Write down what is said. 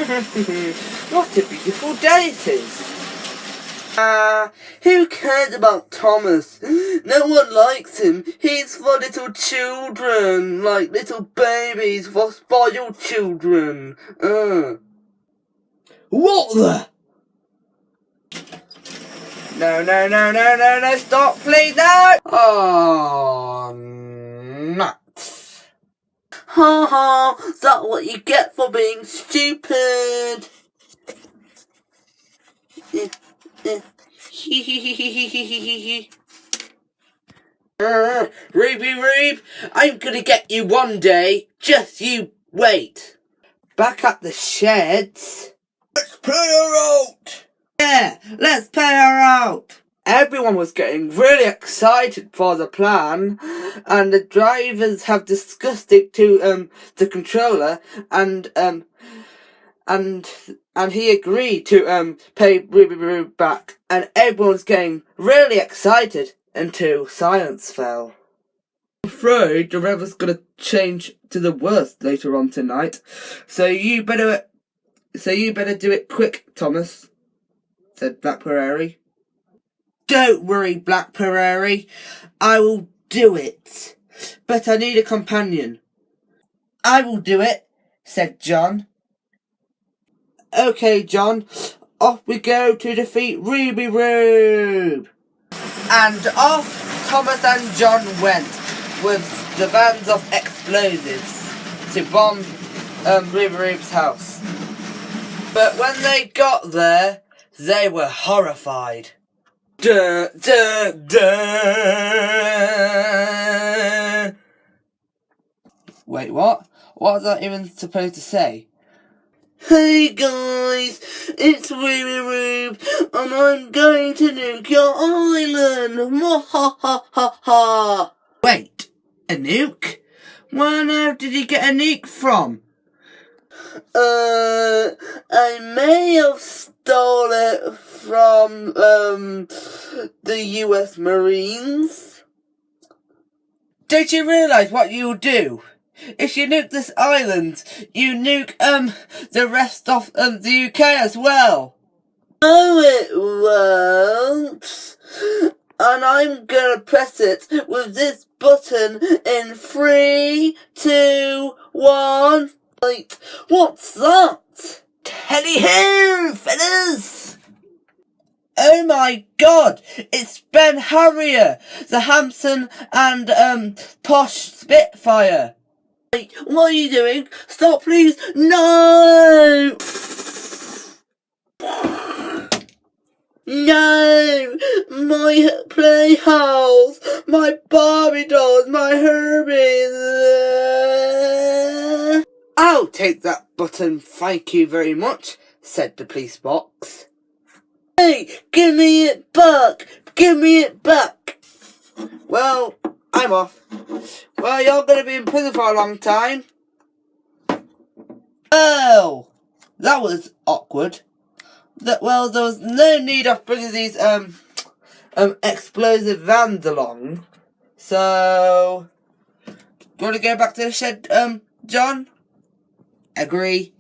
What a beautiful day it is. Who cares about Thomas? No one likes him. He's for little children, like little babies, for spoiled children. What the? No, stop, please, no! Oh, nuts. Ha ha, is that what you get for being stupid? Rube, I'm gonna get you one day. Just you wait. Back at the sheds. Let's play her out! Yeah, let's play her out. Everyone was getting really excited for the plan, and the drivers have discussed it to the controller, and he agreed to pay Ruby back, and everyone's getting really excited until silence fell. I'm afraid the weather's gonna change to the worst later on tonight, so you better do it quick, Thomas, said Black Prairie. Don't worry, Black Prairie, I will do it, but I need a companion. I will do it, said John. Okay, John, off we go to defeat Ruby Rube. And off Thomas and John went with the vans of explosives to bomb Ruby Rube's house. But when they got there, they were horrified. Duh, duh, duh. Wait, what? What was that even supposed to say? Hey guys, it's Ruby Rube, and I'm going to nuke your island! Mwahahaha! Wait, a nuke? Where on earth did you get a nuke from? I may have stole it from, the US Marines. Don't you realise what you'll do? If you nuke this island, you nuke, the rest of, the UK as well. No, it won't. And I'm gonna press it with this button in 3, 2, 1. Wait, what's that? Tally-ho, fellas! Oh my god, it's Ben Harrier, the Hampson and, Posh Spitfire. Wait, what are you doing? Stop, please! No! No! My playhouse! My Barbie dolls! My Herbies! I'll take that button, thank you very much, said the police box. Hey, give me it back! Give me it back! Well, I'm off. Well, you're going to be in prison for a long time. Oh, that was awkward. Well, there was no need of bringing these explosive vans along. So, you want to go back to the shed, John? Agree.